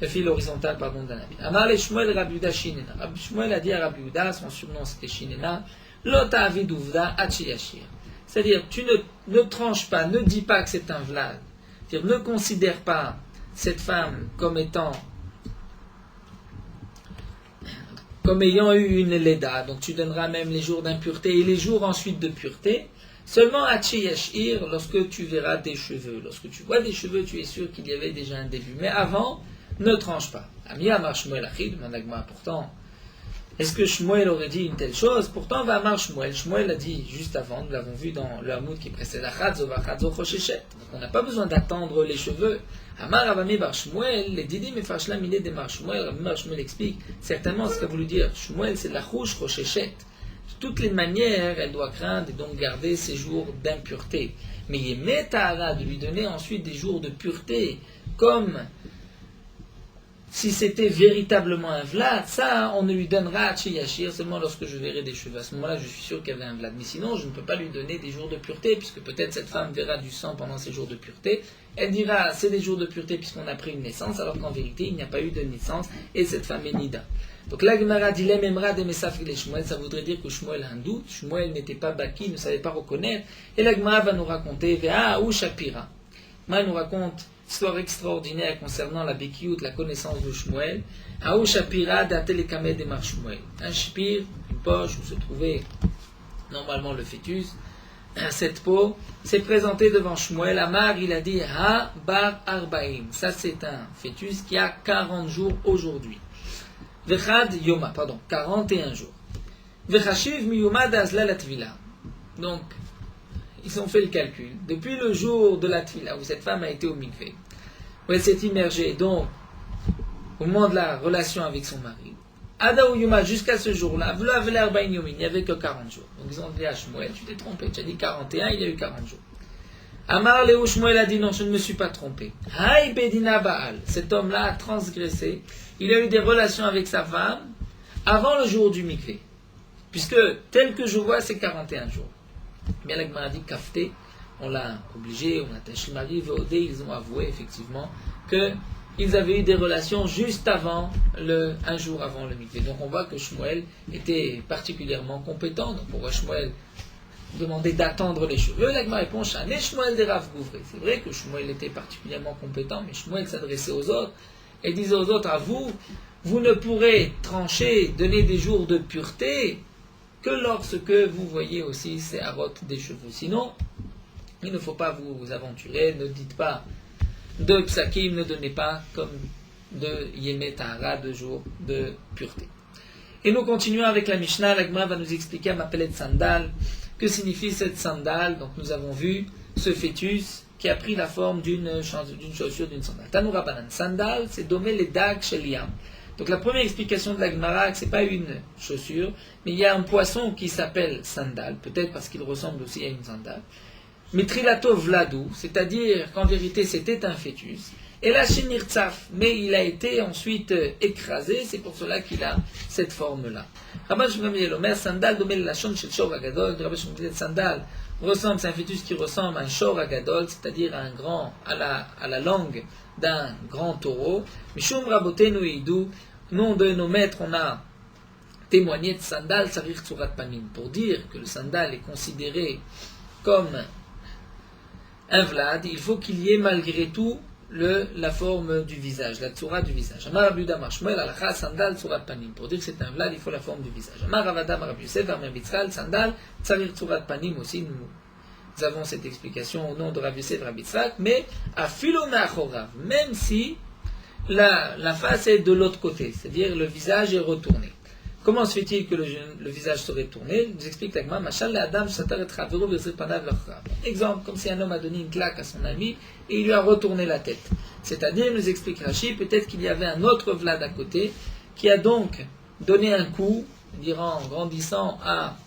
Le fil horizontal, pardon, d'un habit. Amar le Shmuel Rabbi Yehuda Shinena. Rabbi Shmuel a dit à Rabbi Yehuda, son surnom c'était Shinena, Lota aviduvda achiyashir. C'est-à-dire, tu ne tranches pas, ne dis pas que c'est un vlad. C'est-à-dire, ne considère pas cette femme comme ayant eu une leda. Donc, tu donneras même les jours d'impureté et les jours ensuite de pureté. Seulement achiyashir lorsque tu verras des cheveux. Lorsque tu vois des cheveux, tu es sûr qu'il y avait déjà un début. Mais avant, ne tranche pas. Amia marshmuel achid, managma, pourtant. Est-ce que Shmuel aurait dit une telle chose? Pourtant, va Amar Shmuel. Shmuel a dit juste avant, nous l'avons vu dans le Hamoud qui précède Achadzo Vachadzo Choshechet. Donc on n'a pas besoin d'attendre les cheveux. Amar Avami Bar Shmuel, les Didim et Fashla Miné de Mar Shmuel. Rabbi Mar Shmuel explique certainement ce qu'a voulu dire Shmuel, c'est la Chouche Choshechet. De toutes les manières, elle doit craindre et donc garder ses jours d'impureté. Mais il est Tahara de lui donner ensuite des jours de pureté, comme si c'était véritablement un vlad, ça, on ne lui donnera Yashir seulement lorsque je verrai des cheveux. À ce moment-là, je suis sûr qu'il y avait un vlad. Mais sinon, je ne peux pas lui donner des jours de pureté, puisque peut-être cette femme verra du sang pendant ces jours de pureté. Elle dira, c'est des jours de pureté puisqu'on a pris une naissance, alors qu'en vérité, il n'y a pas eu de naissance, et cette femme est nida. Donc la Gemara dit l'ememra de Mesafri les Shmuel, ça voudrait dire que Shmuel a un doute. Shmuel n'était pas baki, ne savait pas reconnaître. Et la Gemara va nous raconter, Vea ou Shapira. Moi, elle nous raconte histoire extraordinaire concernant la Bekiout, la connaissance de Shmuel. Aou Shapira d'Atelekame de Mar Shmuel. Un shpir, une poche où se trouvait normalement le fœtus. Cette peau s'est présentée devant Shmuel. Amar, il a dit Ha bar arbaim. Ça, c'est un fœtus qui a 40 jours aujourd'hui. Vechad yoma, 41 jours. Vechashiv miyuma d'azla la tvila. Donc, ils ont fait le calcul. Depuis le jour de la tvila, où cette femme a été au mikvé, où elle s'est immergée, donc, au moment de la relation avec son mari, Ada ou Yuma, jusqu'à ce jour-là, il n'y avait que 40 jours. Donc, ils ont dit à Shmuel, tu t'es trompé, tu as dit 41, il y a eu 40 jours. Amar Léo Shmuel a dit non, je ne me suis pas trompé. Haï Bedina Baal, cet homme-là a transgressé. Il a eu des relations avec sa femme avant le jour du mikvé. Puisque tel que je vois, c'est 41 jours. Mais la Gemara dit Kafté, on l'a obligé, on a taché Marie, Véodé, ils ont avoué effectivement qu'ils avaient eu des relations juste avant, un jour avant le mikvé. Donc on voit que Shmuel était particulièrement compétent. Donc pourquoi Shmuel demandait d'attendre les cheveux? La Gemara répond Chané Shmuel de Rav Gouvré. C'est vrai que Shmuel était particulièrement compétent, mais Shmuel s'adressait aux autres et disait aux autres, à vous, vous ne pourrez trancher, donner des jours de pureté que lorsque vous voyez aussi ces harotes des cheveux. Sinon, il ne faut pas vous aventurer, ne dites pas de psakim, ne donnez pas comme de Yemet Tahara, 2 jours de pureté. Et nous continuons avec la Mishnah. La Gemara va nous expliquer à m'appeler de sandal. Que signifie cette sandale? Donc nous avons vu ce fœtus qui a pris la forme d'une chaussure, d'une sandale. Tanoura Banan, sandal, c'est dommer les dag chez l'Yam. Donc la première explication de la Gemara, c'est pas une chaussure, mais il y a un poisson qui s'appelle sandal, peut-être parce qu'il ressemble aussi à une sandale. Mitrilato vladou, c'est-à-dire qu'en vérité c'était un fœtus. Et la shenirtsaf, mais il a été ensuite écrasé, c'est pour cela qu'il a cette forme-là. Rabban Shimon Omer, sandal domel la shon shel shor agadol. Rabban Shimon sandal ressemble, c'est un fœtus qui ressemble à un shor agadol, c'est-à-dire à la langue d'un grand taureau. Mishum rabotenu idou, nom de nos maîtres, on a témoigné de sandal sarir tsurat panim, pour dire que le sandal est considéré comme un vlad, il faut qu'il y ait malgré tout la forme du visage, la tsura du visage. Amar Rabbi Yuda Amar Shmuel alacha sandal tsurat panim. Pour dire que c'est un vlad, il faut la forme du visage. Amar Rav Ada Amar Rabbi Yosef Amar Bitzral sandal tsarir tsurat panim aussi. Nous avons cette explication au nom de Rabbi Yosef Rabbi Yitzhak, mais à filona achorav, même si la face est de l'autre côté, c'est-à-dire le visage est retourné. Comment se fait-il que le visage serait tourné? Nous explique la Gemara, Machal le Adam satar et chaveru b'zir panav l'achrav. Exemple, comme si un homme a donné une claque à son ami et il lui a retourné la tête. C'est-à-dire, nous explique Rashi, peut-être qu'il y avait un autre Vlad à côté qui a donc donné un coup, en grandissant, à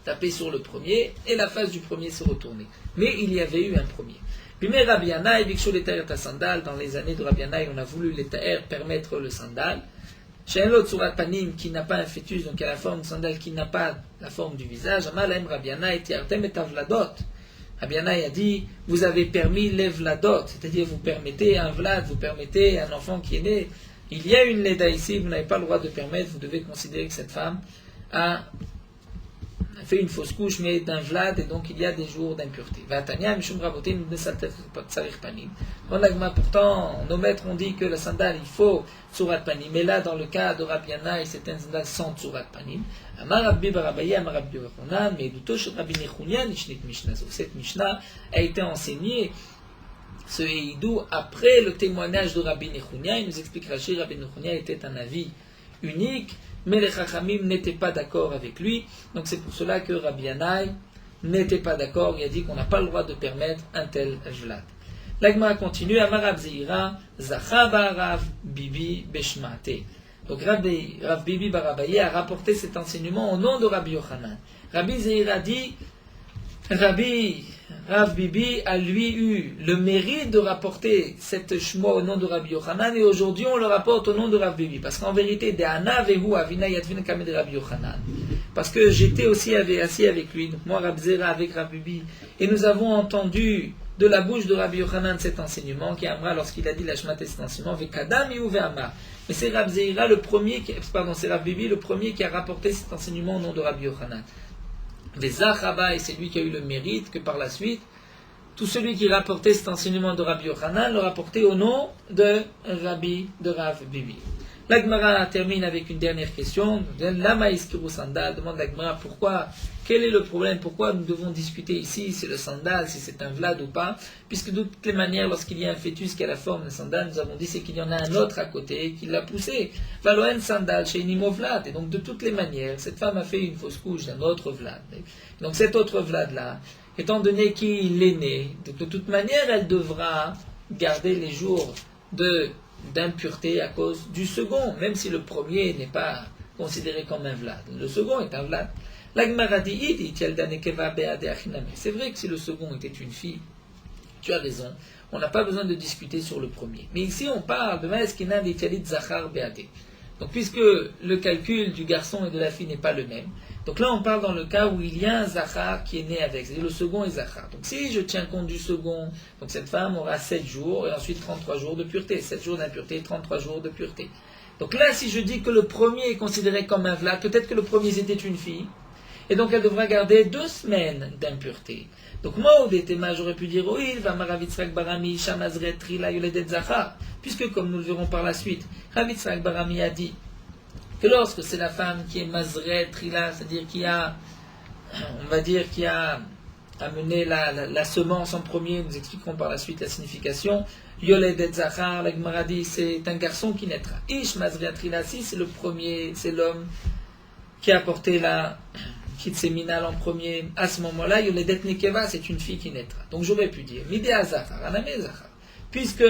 taper sur le premier et la face du premier s'est retournée. Mais il y avait eu un premier. Puis mais Rabbi Yannai, Bikshu l'Etaer ta sandal, dans les années de Rabbi Yannai, on a voulu l'Etaer permettre le sandal. Chez un autre surat panim qui n'a pas un fœtus, donc qui a la forme de sandal qui n'a pas la forme du visage, Amalaim Rabbi Yannai tiartem et avladot. Rabbi Yannai a dit, vous avez permis les vladot, c'est-à-dire vous permettez un vlad, vous permettez un enfant qui est né. Il y a une leda ici, vous n'avez pas le droit de permettre, vous devez considérer que cette femme a fait une fausse couche, mais d'un vlad, et donc il y a des jours d'impureté. Pourtant, nos maîtres ont dit que la sandale, il faut tsurat panim. Mais là, dans le cas de Rabbi Yannai, c'est un sandal sans tsurat panim. Amar Rabbi Barabaye, Amar Rabbi Yochanan, mais d'où Rabbi Nechounia, Nishnit Mishnazo. Cette Mishnah a été enseignée, ce Eidou, après le témoignage de Rabbi Nechounia. Il nous explique Rashi, Rabbi Nechounia était un avis unique, mais les Chachamim n'étaient pas d'accord avec lui, donc c'est pour cela que Rabbi Yannai n'était pas d'accord, il a dit qu'on n'a pas le droit de permettre un tel vlad. L'Agma continue, Amar Rav Zeira, Zacha Barav Bibi Beshmate. Donc Rav Bibi Barabaye a rapporté cet enseignement au nom de Rabbi Yochanan. Rabbi Zeira dit, Rav Bibi a lui eu le mérite de rapporter cette shmo au nom de Rabbi Yochanan et aujourd'hui on le rapporte au nom de Rav Bibi parce qu'en vérité De'ana vehu avina yatvin kamed Rabbi Yochanan parce que j'étais aussi assis avec lui, donc moi Rav Zera avec Rav Bibi et nous avons entendu de la bouche de Rabbi Yochanan cet enseignement qui amra lorsqu'il a dit la shmat cet enseignement vekadam yu ve'amar. Mais c'est Rav Zera c'est Rav Bibi le premier qui a rapporté cet enseignement au nom de Rabbi Yochanan. Et c'est lui qui a eu le mérite que par la suite, tout celui qui rapportait cet enseignement de Rabbi Yochanan le rapportait au nom de Rav Bibi. La Gemara termine avec une dernière question. Lama iskiru sandal, demande la Gemara quel est le problème, pourquoi nous devons discuter ici, si le sandal, si c'est un vlad ou pas, puisque de toutes les manières, lorsqu'il y a un fœtus qui a la forme d'un sandal, nous avons dit c'est qu'il y en a un autre à côté qui l'a poussé. Valoen sandal chez Nimo vlad. Et donc de toutes les manières, cette femme a fait une fausse couche d'un autre vlad. Donc cet autre vlad-là, étant donné qu'il est né, de toute manière, elle devra garder les jours d'impureté à cause du second, même si le premier n'est pas considéré comme un vlad. Le second est un vlad. La Gemara dit, c'est vrai que si le second était une fille, tu as raison, on n'a pas besoin de discuter sur le premier. Mais ici on parle de Maeskina d'Itialit Zachar Beade. Donc puisque le calcul du garçon et de la fille n'est pas le même, donc là on parle dans le cas où il y a un Zachar qui est né avec, c'est-à-dire le second est Zachar. Donc si je tiens compte du second, donc cette femme aura 7 jours et ensuite 33 jours de pureté, 7 jours d'impureté, 33 jours de pureté. Donc là si je dis que le premier est considéré comme un vlad, peut-être que le premier c'était une fille, et donc elle devra garder 2 semaines d'impureté. Donc moi, au détéma, j'aurais pu dire, oui, va Maravitzrak Barami, Shamazret, Trila, Yoledet Zachar, puisque comme nous le verrons par la suite, Ravitzrak Barami a dit que lorsque c'est la femme qui est Mazret, Trila, c'est-à-dire qui a, on va dire, qui a amené la semence en premier, nous expliquerons par la suite la signification, Yoledet Zachar, la Gemara dit, c'est un garçon qui naîtra. Ish Mazret, Trila, si c'est le premier, c'est l'homme qui a apporté la Kitseminal en premier, à ce moment-là, Yoledet Nekeva, c'est une fille qui naîtra. Donc j'aurais pu dire, Midea Zachar, Aname Zachar, puisque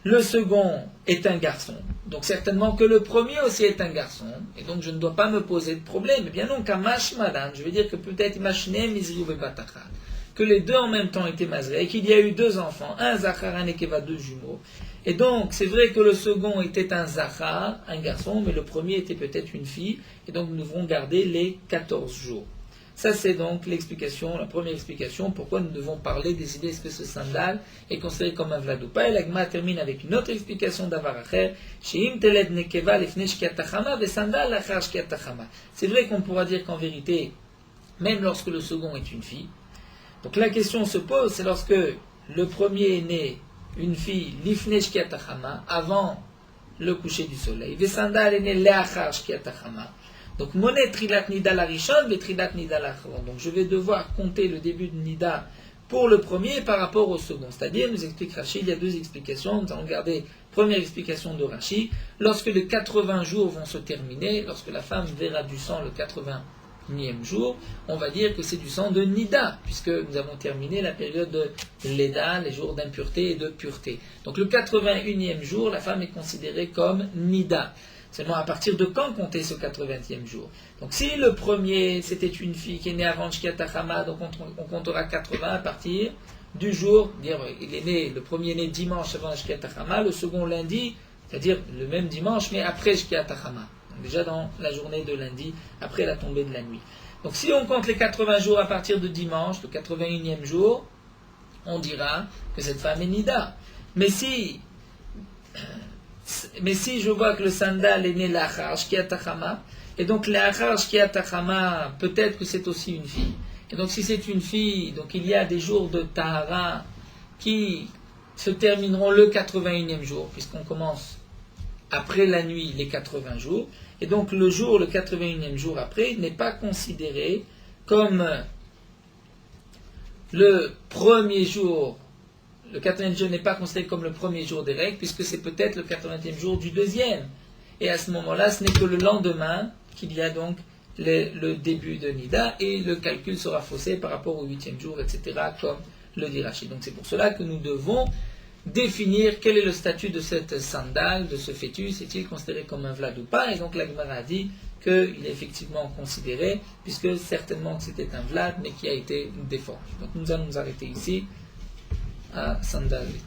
le second est un garçon, donc certainement que le premier aussi est un garçon, et donc je ne dois pas me poser de problème. Eh bien non, Kamash Malan, je veux dire que peut-être Imashne Mizriou Bebatachad, que les deux en même temps étaient Mazré, et qu'il y a eu 2 enfants, un Zachar, un Nekeva, 2 jumeaux. Et donc, c'est vrai que le second était un Zachar, un garçon, mais le premier était peut-être une fille, et donc nous devrons garder les 14 jours. Ça, c'est donc l'explication, la première explication, pourquoi nous devons parler, décider est-ce que ce sandal est considéré comme un vlad ou pas. Et l'agma termine avec une autre explication d'Avaracher, Sheim teled nekeva lefne shkiatachama, ve sandal lachar shkiatachama. C'est vrai qu'on pourra dire qu'en vérité, même lorsque le second est une fille, donc la question se pose, c'est lorsque le premier est né une fille, l'ifne shkiatachama, avant le coucher du soleil. Vesandal est né leachar shkiatachama. Donc, monet trilat nida la rishon, ve trilat nida la achron. Donc, je vais devoir compter le début de nida pour le premier par rapport au second. C'est-à-dire, nous explique Rashi, il y a 2 explications. Nous allons regarder première explication de Rashi. Lorsque les 80 jours vont se terminer, lorsque la femme verra du sang le 80e jour, on va dire que c'est du sang de Nida, puisque nous avons terminé la période de Leda, les jours d'impureté et de pureté. Donc le 81e jour, la femme est considérée comme Nida. Seulement à partir de quand compter ce 80e jour? Donc si le premier, c'était une fille qui est née avant Shkiatachama, donc on comptera 80 à partir du jour, dire il est né, le premier est né dimanche avant Shkiatachama, le second lundi, c'est-à-dire le même dimanche, mais après Shkiatachama. Déjà dans la journée de lundi, après la tombée de la nuit. Donc si on compte les 80 jours à partir de dimanche, le 81e jour, on dira que cette femme est Nida. Mais si je vois que le sandal est né l'achar shkiatachama, et donc l'achar shkiatachama, peut-être que c'est aussi une fille. Et donc si c'est une fille, donc il y a des jours de tahara qui se termineront le 81e jour, puisqu'on commence après la nuit les 80 jours, et donc le jour, le 81e jour après, n'est pas considéré comme le premier jour. Le 80e jour n'est pas considéré comme le premier jour des règles, puisque c'est peut-être le 80e jour du deuxième. Et à ce moment-là, ce n'est que le lendemain qu'il y a donc le début de Nida, et le calcul sera faussé par rapport au 8e jour, etc., comme le dit Rashi. Donc c'est pour cela que nous devons définir quel est le statut de cette sandale, de ce fœtus, est-il considéré comme un vlad ou pas. Et donc la Gemara a dit qu'il est effectivement considéré, puisque certainement que c'était un vlad, mais qui a été déformé. Donc nous allons nous arrêter ici à Sandalit.